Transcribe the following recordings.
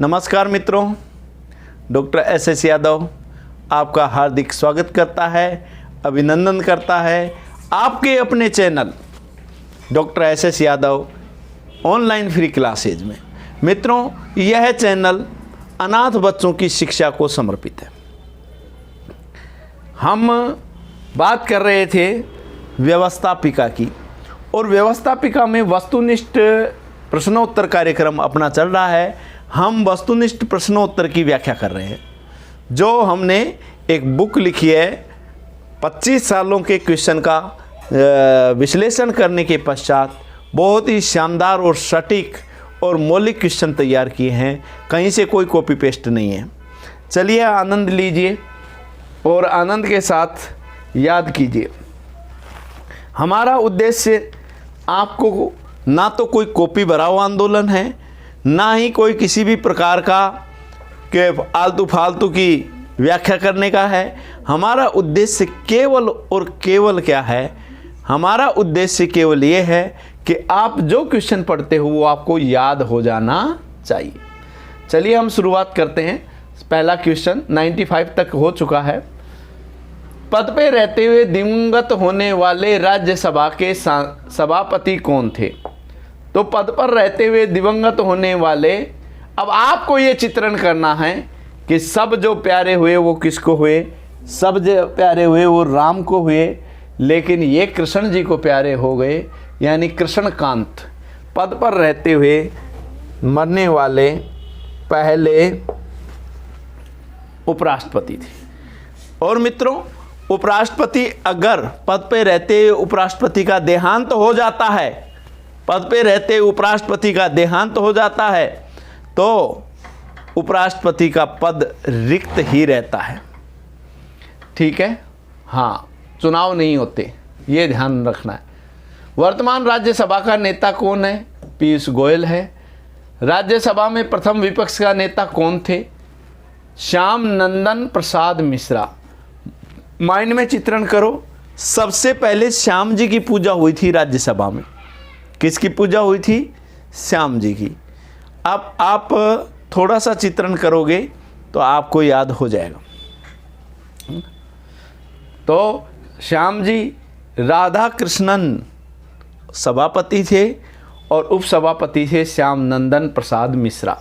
नमस्कार मित्रों, doctor S Yadav आपका हार्दिक स्वागत करता है, अभिनंदन करता है आपके अपने channel doctor S Yadav online free classes में। मित्रों, यह चैनल अनाथ बच्चों की शिक्षा को समर्पित है। हम बात कर रहे थे व्यवस्थापिका की, और व्यवस्थापिका में वस्तुनिष्ठ प्रश्नोत्तर कार्यक्रम अपना चल रहा है। हम वस्तुनिष्ठ प्रश्नोत्तर की व्याख्या कर रहे हैं, जो हमने एक बुक लिखी है। 25 सालों के क्वेश्चन का विश्लेषण करने के पश्चात बहुत ही शानदार और सटीक और मौलिक क्वेश्चन तैयार किए हैं। कहीं से कोई कॉपी पेस्ट नहीं है। चलिए आनंद लीजिए और आनंद के साथ याद कीजिए। हमारा उद्देश्य आपको ना तो कोई कॉपी भराओ आंदोलन है, ना ही कोई किसी भी प्रकार का के आलतू फालतू की व्याख्या करने का है। हमारा उद्देश्य केवल और केवल क्या है? हमारा उद्देश्य केवल ये है कि आप जो क्वेश्चन पढ़ते हो वो आपको याद हो जाना चाहिए। चलिए हम शुरुआत करते हैं। पहला क्वेश्चन 95 तक हो चुका है। पद पे रहते हुए दिवंगत होने वाले राज्यसभा के सभापति कौन थे? तो पद पर रहते हुए दिवंगत होने वाले, अब आपको ये चित्रण करना है कि सब जो प्यारे हुए वो किसको हुए? सब जो प्यारे हुए वो राम को हुए, लेकिन ये कृष्ण जी को प्यारे हो गए, यानी कृष्णकांत पद पर रहते हुए मरने वाले पहले उपराष्ट्रपति थे। और मित्रों, उपराष्ट्रपति अगर पद पे रहते उपराष्ट्रपति का देहांत हो जाता है, पद पे रहते उपराष्ट्रपति का देहांत हो जाता है, तो उपराष्ट्रपति का पद रिक्त ही रहता है। ठीक है, हाँ, चुनाव नहीं होते, ये ध्यान रखना है। वर्तमान राज्यसभा का नेता कौन है? पीयूष गोयल है। राज्यसभा में प्रथम विपक्ष का नेता कौन थे? श्याम नंदन प्रसाद मिश्रा। माइंड में चित्रण करो। सबसे पहले श्याम जी की पूजा हुई थी राज्यसभा में। किसकी पूजा हुई थी? श्याम जी की। अब आप थोड़ा सा चित्रण करोगे तो आपको याद हो जाएगा। तो श्याम जी राधा कृष्णन सभापति थे और उपसभापति थे श्याम नंदन प्रसाद मिश्रा,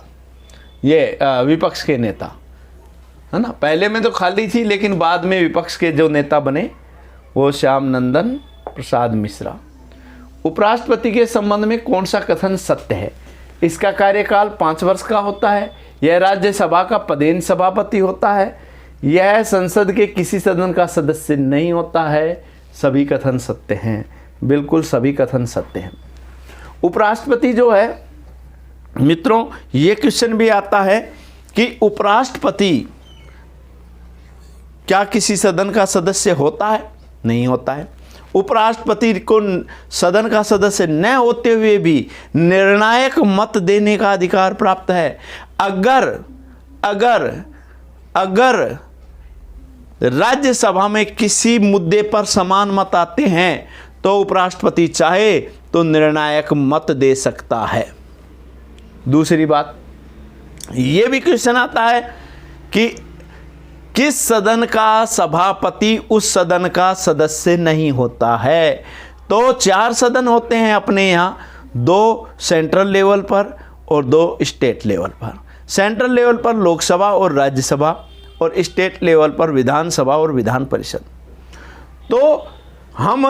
ये विपक्ष के नेता है ना। पहले में तो खाली थी, लेकिन बाद में विपक्ष के जो नेता बने वो श्याम नंदन प्रसाद मिश्रा। उपराष्ट्रपति के संबंध में कौन सा कथन सत्य है? इसका कार्यकाल 5 वर्ष का होता है। यह राज्यसभा का पदेन सभापति होता है। यह संसद के किसी सदन का सदस्य नहीं होता है। सभी कथन सत्य हैं, बिल्कुल सभी कथन सत्य हैं। उपराष्ट्रपति जो है मित्रों, ये क्वेश्चन भी आता है कि उपराष्ट्रपति क्या किसी सदन का सदस्य होता है? नहीं होता है। उपराष्ट्रपति को सदन का सदस्य न होते हुए भी निर्णायक मत देने का अधिकार प्राप्त है। अगर अगर अगर राज्यसभा में किसी मुद्दे पर समान मत आते हैं तो उपराष्ट्रपति चाहे तो निर्णायक मत दे सकता है। दूसरी बात, यह भी क्वेश्चन आता है कि किस सदन का सभापति उस सदन का सदस्य नहीं होता है? तो 4 सदन होते हैं अपने यहाँ, 2 सेंट्रल लेवल पर और 2 स्टेट लेवल पर। सेंट्रल लेवल पर लोकसभा और राज्यसभा, और स्टेट लेवल पर विधानसभा और विधान परिषद। तो हम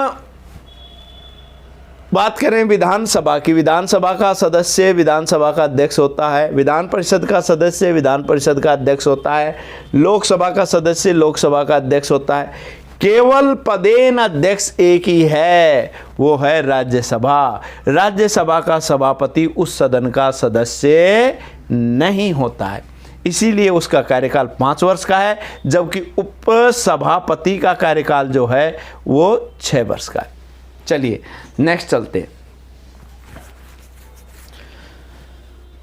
बात करें विधानसभा की, विधानसभा का सदस्य विधानसभा का अध्यक्ष होता है, विधान परिषद का सदस्य विधान परिषद का अध्यक्ष होता है, लोकसभा का सदस्य लोकसभा का अध्यक्ष होता है। केवल पदेन अध्यक्ष एक ही है, वो है राज्यसभा। राज्यसभा का सभापति उस सदन का सदस्य नहीं होता है, इसीलिए उसका कार्यकाल 5 वर्ष का है, जबकि उपसभापति का कार्यकाल जो है वो 6 वर्ष का है। चलिए नेक्स्ट चलते हैं।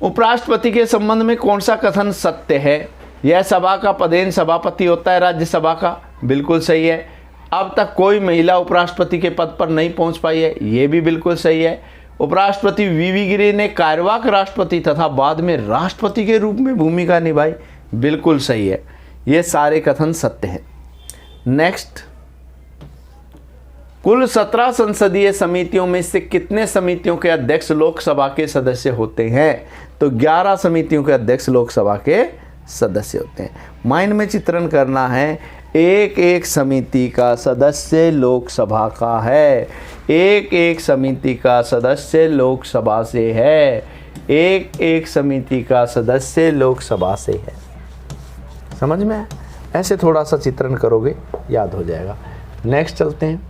उपराष्ट्रपति के संबंध में कौन सा कथन सत्य है? यह सभा का पदेन सभापति होता है राज्यसभा का, बिल्कुल सही है। अब तक कोई महिला उपराष्ट्रपति के पद पर नहीं पहुंच पाई है, ये भी बिल्कुल सही है। उपराष्ट्रपति वीवी गिरि ने कार्यवाहक राष्ट्रपति तथा बाद में राष्ट्रपति के रूप में भूमिका निभाई। बिल्कुल सही है, ये सारे कथन सत्य हैं। नेक्स्ट, कुल 17 संसदीय समितियों में से कितने समितियों के अध्यक्ष लोकसभा के सदस्य होते हैं? तो 11 समितियों के अध्यक्ष लोकसभा के सदस्य होते हैं। माइंड में चित्रण करना है, एक एक समिति का सदस्य लोकसभा का है, एक एक समिति का सदस्य लोकसभा से है, एक एक समिति का सदस्य लोकसभा से है। समझ में? ऐसे थोड़ा सा चित्रण करोगे याद हो जाएगा। नेक्स्ट चलते हैं।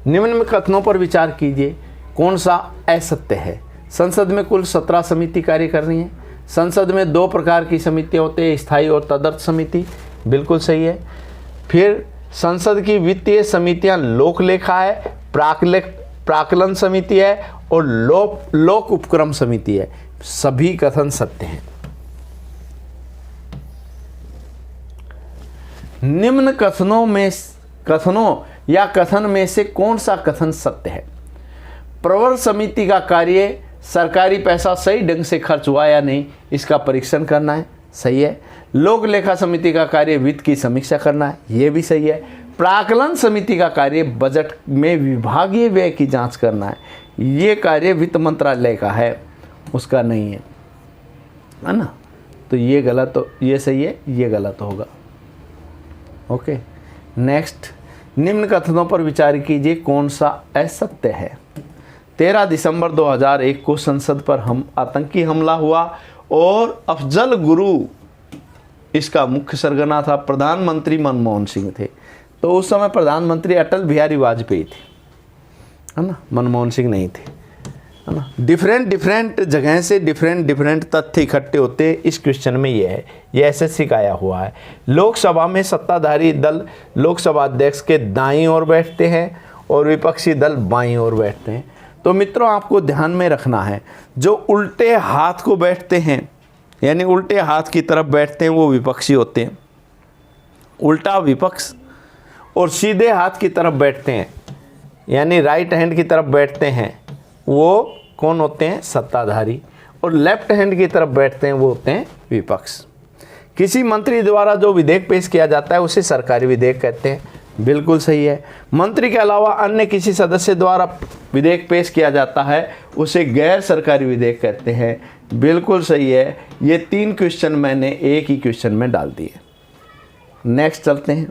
निम्न में कथनों पर विचार कीजिए, कौन सा असत्य है? संसद में कुल 17 समिति कार्य कर रही हैं। संसद में 2 प्रकार की समितियाँ होती हैं, स्थायी और तदर्थ समिति। बिल्कुल सही है। फिर संसद की वित्तीय समितियाँ लोकलेखा है, प्राक्कलन समिति है और लोक उपक्रम समिति है। सभी कथन सत्य हैं। निम्न कथनों या कथन में से कौन सा कथन सत्य है? प्रवर समिति का कार्य सरकारी पैसा सही ढंग से खर्च हुआ या नहीं, इसका परीक्षण करना है। सही है। लोक लेखा समिति का कार्य वित्त की समीक्षा करना है। ये भी सही है। प्राक्कलन समिति का कार्य बजट में विभागीय व्यय की जांच करना है। ये कार्य वित्त मंत्रालय का है, उसका नहीं है ना? तो ये गलत, तो ये सही है, ये गलत होगा। ओके। नेक्स्ट, निम्न कथनों पर विचार कीजिए, कौन सा असत्य है? 13 दिसंबर 2001 को संसद पर आतंकी हमला हुआ और अफजल गुरु इसका मुख्य सरगना था। प्रधानमंत्री मनमोहन सिंह थे। तो उस समय प्रधानमंत्री अटल बिहारी वाजपेयी थे, है ना? मनमोहन सिंह नहीं थे, है ना? डिफरेंट जगह से डिफरेंट तथ्य इकट्ठे होते। इस क्वेश्चन में ये है, ये एसएससी का आया हुआ है। लोकसभा में सत्ताधारी दल लोकसभा अध्यक्ष के दाईं ओर बैठते हैं और विपक्षी दल बाईं ओर बैठते हैं। तो मित्रों, आपको ध्यान में रखना है, जो उल्टे हाथ को बैठते हैं यानी उल्टे हाथ की तरफ बैठते हैं वो विपक्षी होते हैं। उल्टा विपक्ष, और सीधे हाथ की तरफ बैठते हैं यानी राइट हैंड की तरफ बैठते हैं वो कौन होते हैं? सत्ताधारी। और लेफ्ट हैंड की तरफ बैठते हैं वो होते हैं विपक्ष। किसी मंत्री द्वारा जो विधेयक पेश किया जाता है उसे सरकारी विधेयक कहते हैं। बिल्कुल सही है। मंत्री के अलावा अन्य किसी सदस्य द्वारा विधेयक पेश किया जाता है उसे गैर सरकारी विधेयक कहते हैं। बिल्कुल सही है। ये 3 क्वेश्चन मैंने एक ही क्वेश्चन में डाल दिए। नेक्स्ट चलते हैं।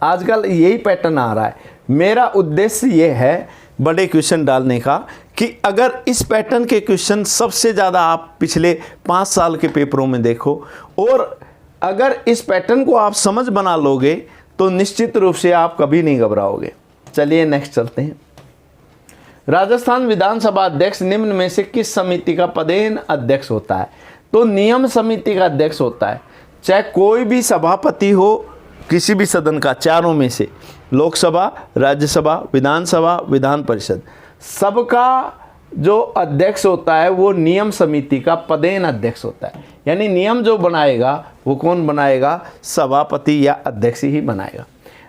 आजकल यही पैटर्न आ रहा है। मेरा उद्देश्य ये है बड़े क्वेश्चन डालने का कि अगर इस पैटर्न के क्वेश्चन सबसे ज़्यादा आप पिछले 5 साल के पेपरों में देखो और अगर इस पैटर्न को आप समझ बना लोगे तो निश्चित रूप से आप कभी नहीं घबराओगे। चलिए नेक्स्ट चलते हैं। राजस्थान विधानसभा अध्यक्ष निम्न में से किस समिति का पदेन अध्यक्ष होता है? तो नियम समिति का अध्यक्ष होता है। चाहे कोई भी सभापति हो किसी भी सदन का, चारों में से, लोकसभा, राज्यसभा, विधानसभा, विधान परिषद, सबका जो अध्यक्ष होता है वो नियम समिति का पदेन अध्यक्ष होता है। यानी नियम जो बनाएगा वो कौन बनाएगा? सभापति या अध्यक्ष ही बनाएगा।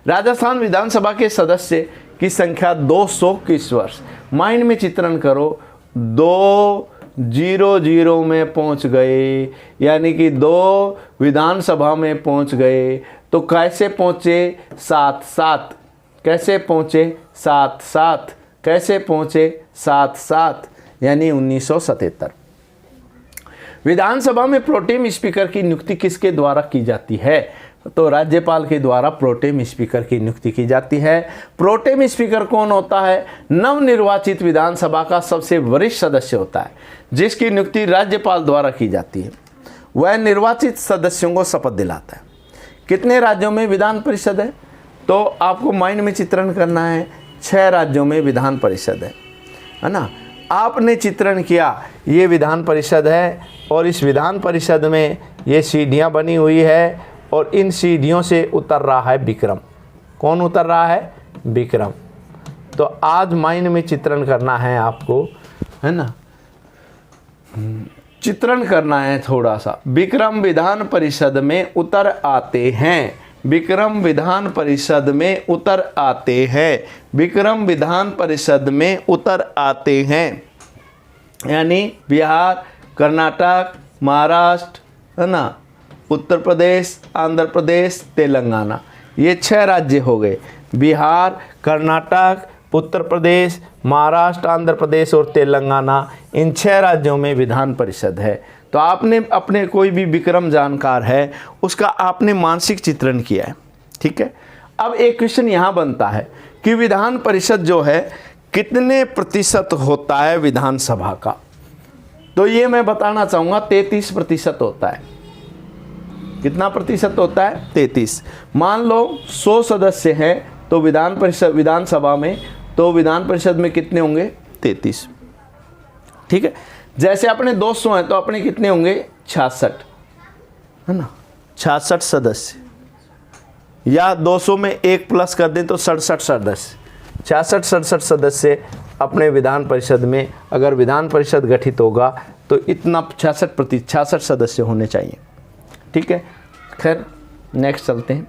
राजस्थान विधानसभा के सदस्य की संख्या 221 वर्ष। माइंड में चित्रण करो, 200 में पहुंच गए यानी कि 2 विधानसभा में पहुंच गए। तो कैसे पहुंचे? 7-7। कैसे पहुंचे? 7-7। कैसे पहुंचे? 7-7 यानी 1977। विधानसभा में प्रोटेम स्पीकर की नियुक्ति किसके द्वारा की जाती है? तो राज्यपाल के द्वारा प्रोटेम स्पीकर की नियुक्ति की जाती है। प्रोटेम स्पीकर कौन होता है? नवनिर्वाचित विधानसभा का सबसे वरिष्ठ सदस्य होता है जिसकी नियुक्ति राज्यपाल द्वारा की जाती है। वह निर्वाचित सदस्यों को शपथ दिलाता है। कितने राज्यों में विधान परिषद है? तो आपको माइंड में चित्रण करना है। 6 राज्यों में विधान परिषद है ना? आपने चित्रण किया, ये विधान परिषद है और इस विधान परिषद में ये सीढ़ियाँ बनी हुई है और इन सीढ़ियों से उतर रहा है विक्रम। कौन उतर रहा है? विक्रम। तो आज माइंड में चित्रण करना है आपको, है ना? चित्रण करना है थोड़ा सा। विक्रम विधान परिषद में उतर आते हैं। विक्रम विधान परिषद में उतर आते हैं, विक्रम विधान परिषद में उतर आते हैं। यानी बिहार, कर्नाटक, महाराष्ट्र, है ना, उत्तर प्रदेश, आंध्र प्रदेश, तेलंगाना, ये 6 राज्य हो गए। बिहार, कर्नाटक, उत्तर प्रदेश, महाराष्ट्र, आंध्र प्रदेश और तेलंगाना, इन 6 राज्यों में विधान परिषद है। तो आपने अपने कोई भी विक्रम जानकार है उसका आपने मानसिक चित्रण किया है, ठीक है। अब एक क्वेश्चन यहाँ बनता है कि विधान परिषद जो है कितने प्रतिशत होता है विधानसभा का। तो ये मैं बताना चाहूँगा 33% होता है। कितना प्रतिशत होता है? 33। मान लो 100 सदस्य हैं तो विधानसभा में, तो विधान परिषद में कितने होंगे? 33, ठीक है। जैसे अपने 200 हैं तो अपने कितने होंगे? 66, है ना, 66 सदस्य, या 200 में 1 प्लस कर दें तो 67 सदस्य, 66-67 सदस्य अपने विधान परिषद में, अगर विधान परिषद गठित होगा तो इतना 66 सदस्य होने चाहिए, ठीक है। खैर नेक्स्ट चलते हैं।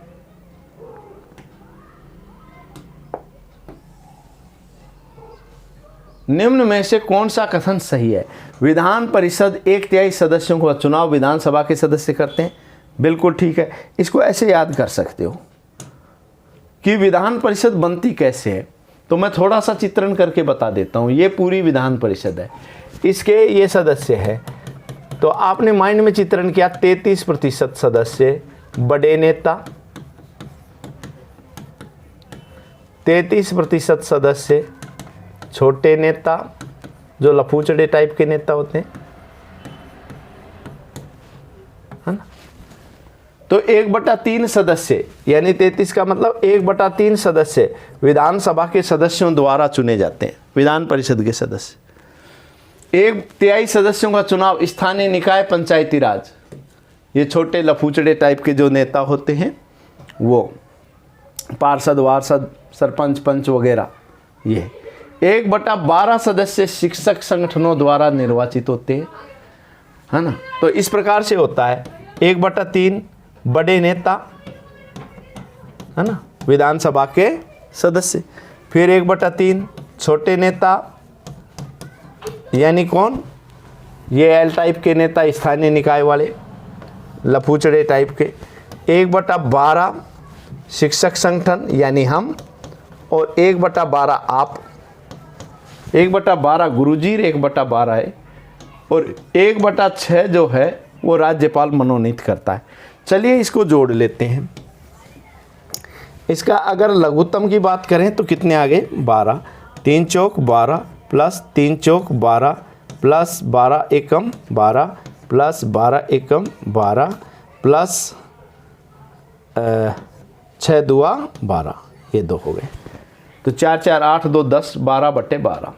निम्न में से कौन सा कथन सही है? विधान परिषद 1/3 सदस्यों का चुनाव विधानसभा के सदस्य करते हैं। बिल्कुल ठीक है। इसको ऐसे याद कर सकते हो कि विधान परिषद बनती कैसे है, तो मैं थोड़ा सा चित्रण करके बता देता हूँ। ये पूरी विधान परिषद है, इसके ये सदस्य है, तो आपने माइंड में चित्रण किया 33% सदस्य बड़े नेता, 33% सदस्य छोटे नेता, जो लफूचड़े टाइप के नेता होते हैं, है ना। तो 1/3 सदस्य, यानी 33 का मतलब 1/3 सदस्य विधानसभा के सदस्यों द्वारा चुने जाते हैं, विधान परिषद के सदस्य। 1/3 सदस्यों का चुनाव स्थानीय निकाय, पंचायती राज, ये छोटे लफूचड़े टाइप के जो नेता होते हैं वो पार्षद, वार्षद, सरपंच, पंच वगैरह। ये 1/12 सदस्य शिक्षक संगठनों द्वारा निर्वाचित होते हैं, है ना। तो इस प्रकार से होता है 1/3 बड़े नेता, है ना, विधानसभा के सदस्य, फिर 1/3 छोटे नेता, यानी कौन? ये एल टाइप के नेता, स्थानीय निकाय वाले लफूचड़े टाइप के, 1/12 शिक्षक संगठन यानी हम, और 1/12 आप, 1/12 गुरुजी, 1/12 है, और 1/6 जो है वो राज्यपाल मनोनीत करता है। चलिए इसको जोड़ लेते हैं। इसका अगर लघुत्तम की बात करें तो कितने आ गए? 12, 3 चौक 12 प्लस 3 चौक 12 प्लस 12 एकम 12 प्लस 12 एकम 12 प्लस 6 दुआ 12, ये 2 हो गए। तो 4 4 8 2 10, 12/12।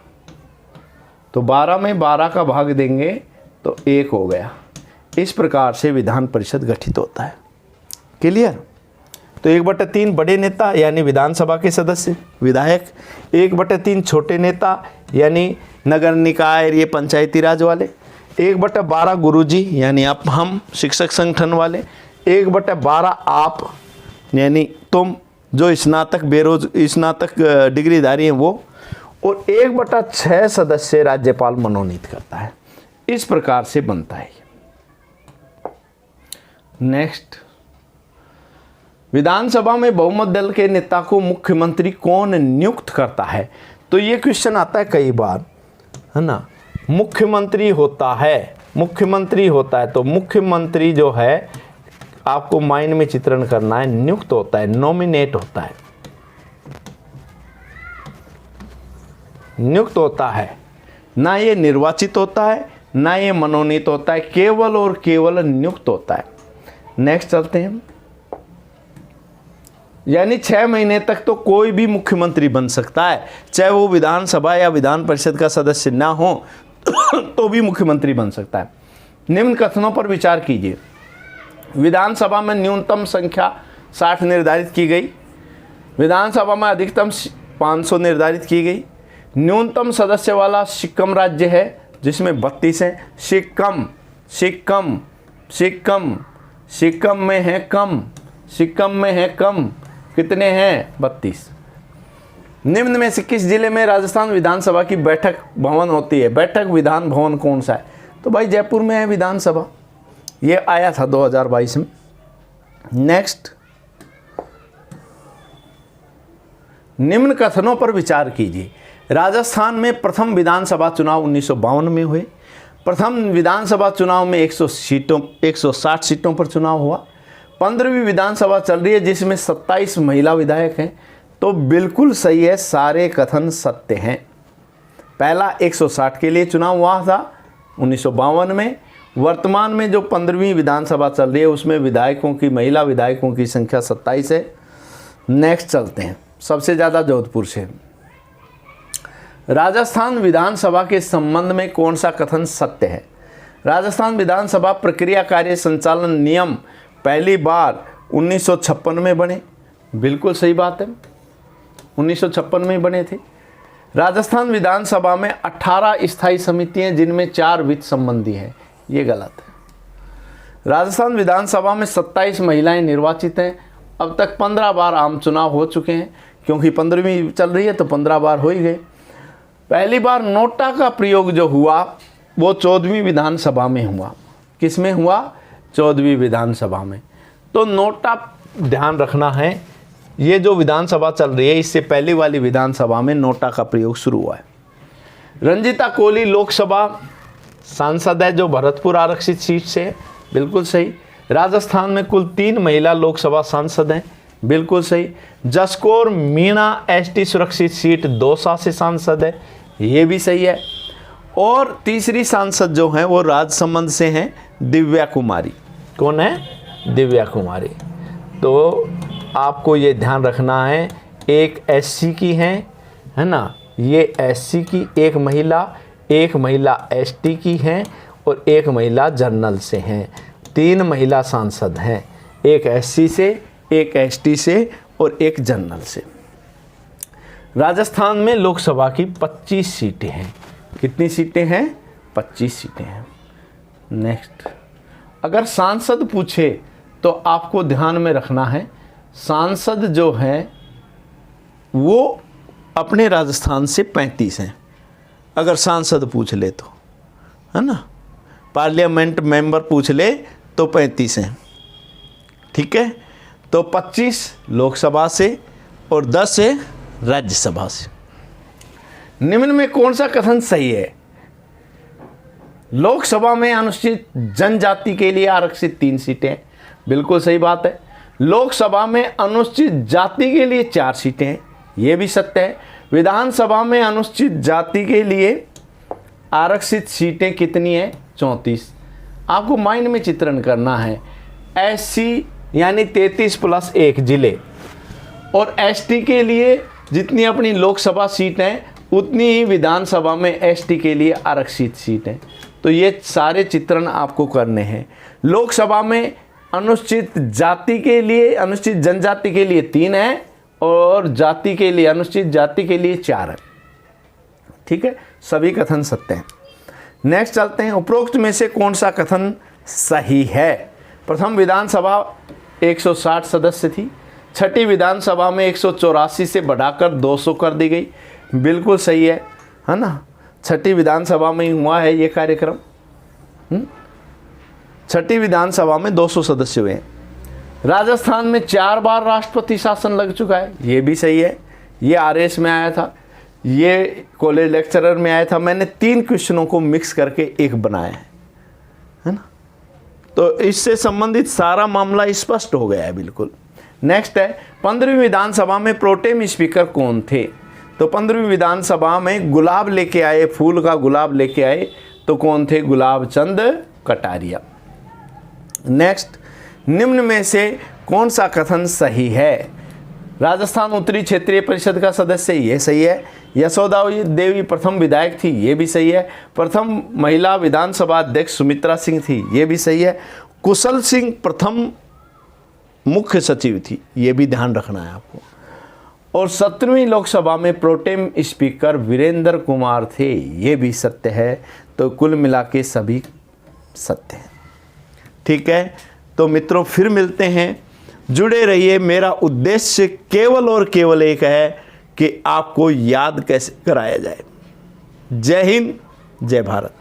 तो 12 में 12 का भाग देंगे तो 1 हो गया। इस प्रकार से विधान परिषद गठित होता है। क्लियर? तो 1/3 बड़े नेता यानी विधानसभा के सदस्य, विधायक, 1/3 छोटे नेता यानी नगर निकाय, ये पंचायती राज वाले, 1/12 गुरुजी यानी आप, हम शिक्षक संगठन वाले, 1/12 आप यानी तुम जो स्नातक स्नातक डिग्रीधारी हैं वो, और 1/6 सदस्य राज्यपाल मनोनीत करता है। इस प्रकार से बनता है। नेक्स्ट, विधानसभा में बहुमत दल के नेता को मुख्यमंत्री कौन नियुक्त करता है? तो ये क्वेश्चन आता है कई बार, है ना। मुख्यमंत्री होता है, मुख्यमंत्री होता है, तो मुख्यमंत्री जो है आपको माइंड में चित्रण करना है, नियुक्त होता है, नॉमिनेट होता है, नियुक्त होता है, ना ये निर्वाचित होता है ना ये मनोनीत होता है, केवल और केवल नियुक्त होता है। नेक्स्ट चलते हैं। यानी 6 महीने तक तो कोई भी मुख्यमंत्री बन सकता है, चाहे वो विधानसभा या विधान परिषद का सदस्य ना हो तो भी मुख्यमंत्री बन सकता है। निम्न कथनों पर विचार कीजिए। विधानसभा में न्यूनतम संख्या 60 निर्धारित की गई, विधानसभा में अधिकतम 500 निर्धारित की गई, न्यूनतम सदस्य वाला सिक्किम राज्य है जिसमें 32 हैं। सिक्किम, सिक्किम, सिक्किम, सिक्किम में है कम, सिक्किम में है कम, कितने हैं 32। निम्न में से किस जिले में राजस्थान विधानसभा की बैठक भवन होती है? बैठक विधान भवन कौन सा है? तो भाई जयपुर में है विधानसभा, ये आया था 2022 में। नेक्स्ट, निम्न कथनों पर विचार कीजिए। राजस्थान में प्रथम विधानसभा चुनाव 1952 में हुए। प्रथम विधानसभा चुनाव में 160 सीटों पर चुनाव हुआ। 15वीं विधानसभा चल रही है जिसमें 27 महिला विधायक हैं। तो बिल्कुल सही है, सारे कथन सत्य हैं। पहला 160 के लिए चुनाव हुआ था 1952 में। वर्तमान में जो 15वीं विधानसभा चल रही है उसमें महिला विधायकों की संख्या 27 है। नेक्स्ट चलते हैं, सबसे ज़्यादा जोधपुर से। राजस्थान विधानसभा के संबंध में कौन सा कथन सत्य है? राजस्थान विधानसभा प्रक्रिया कार्य संचालन नियम पहली बार 1956 में बने। बिल्कुल सही बात है, 1956 में बने थे। राजस्थान विधानसभा में 18 स्थायी समितियां जिनमें 4 वित्त संबंधी हैं, ये गलत है। राजस्थान विधानसभा में 27 महिलाएं निर्वाचित हैं। अब तक 15 बार आम चुनाव हो चुके हैं, क्योंकि 15वीं चल रही है तो 15 बार हो ही गए। पहली बार नोटा का प्रयोग जो हुआ वो 14वीं विधानसभा में हुआ। किस में हुआ? 14वीं विधानसभा में। तो नोटा ध्यान रखना है, ये जो विधानसभा चल रही है इससे पहली वाली विधानसभा में नोटा का प्रयोग शुरू हुआ है। रंजीता कोहली लोकसभा सांसद है जो भरतपुर आरक्षित सीट से है। बिल्कुल सही। राजस्थान में कुल 3 महिला लोकसभा सांसद हैं। बिल्कुल सही। जसकौर मीणा एसटी सुरक्षित सीट दौसा से सांसद है, ये भी सही है। और तीसरी सांसद जो हैं वो राजसमंद से हैं, दिव्या कुमारी। कौन है? दिव्या कुमारी। तो आपको ये ध्यान रखना है, एक एससी की है ना, ये एससी की एक महिला एसटी की हैं और एक महिला जनरल से हैं। 3 महिला सांसद हैं, एक एससी से, एक एसटी से और एक जनरल से। राजस्थान में लोकसभा की 25 सीटें हैं। कितनी सीटें हैं? 25 सीटें हैं। नेक्स्ट, अगर सांसद पूछे तो आपको ध्यान में रखना है, सांसद जो हैं वो अपने राजस्थान से 35 हैं। अगर सांसद पूछ ले तो, है ना, पार्लियामेंट मेंबर पूछ ले तो 35 हैं। ठीक है, तो 25 लोकसभा से और 10 है राज्यसभा से। निम्न में कौन सा कथन सही है? लोकसभा में अनुसूचित जनजाति के लिए आरक्षित 3 सीटें। बिल्कुल सही बात है। लोकसभा में अनुसूचित जाति के लिए 4 सीटें हैं, यह भी सत्य है। विधानसभा में अनुसूचित जाति के लिए आरक्षित सीटें कितनी है? 34। आपको माइंड में चित्रण करना है। एससी यानी 33+1 जिले, और एसटी के लिए जितनी अपनी लोकसभा सीट हैं उतनी ही विधानसभा में एसटी के लिए आरक्षित सीट हैं। तो ये सारे चित्रण आपको करने हैं। लोकसभा में अनुसूचित जाति के लिए, अनुसूचित जनजाति के लिए 3 है और जाति के लिए, अनुसूचित जाति के लिए 4 है। ठीक है, सभी कथन सत्य हैं। नेक्स्ट चलते हैं, उपरोक्त में से कौन सा कथन सही है? प्रथम विधानसभा 160 सदस्य थी, छठी विधानसभा में 184 से बढ़ाकर 200 कर दी गई। बिल्कुल सही है ना, छठी विधानसभा में ही हुआ है ये कार्यक्रम। छठी विधानसभा में 200 सदस्य हुए हैं। राजस्थान में 4 बार राष्ट्रपति शासन लग चुका है, ये भी सही है। ये आरएस में आया था, ये कॉलेज लेक्चरर में आया था। मैंने 3 क्वेश्चनों को मिक्स करके एक बनाया है ना, तो इससे संबंधित सारा मामला स्पष्ट हो गया है बिल्कुल। नेक्स्ट है, 15वीं विधानसभा में प्रोटेम स्पीकर कौन थे? तो 15वीं विधानसभा में गुलाब लेके आए, फूल का गुलाब लेके आए, तो कौन थे? गुलाब चंद कटारिया। नेक्स्ट, निम्न में से कौन सा कथन सही है? राजस्थान उत्तरी क्षेत्रीय परिषद का सदस्य, ये सही है। यशोदा देवी प्रथम विधायक थी, ये भी सही है। प्रथम महिला विधानसभा अध्यक्ष सुमित्रा सिंह थी, ये भी सही है। कुशल सिंह प्रथम मुख्य सचिव थी, ये भी ध्यान रखना है आपको। और 17वीं लोकसभा में प्रोटेम स्पीकर वीरेंद्र कुमार थे, ये भी सत्य है। तो कुल मिला के सभी सत्य हैं। ठीक है, तो मित्रों फिर मिलते हैं जुड़े रहिए। मेरा उद्देश्य केवल और केवल एक है कि आपको याद कैसे कराया जाए। जय हिंद, जय भारत।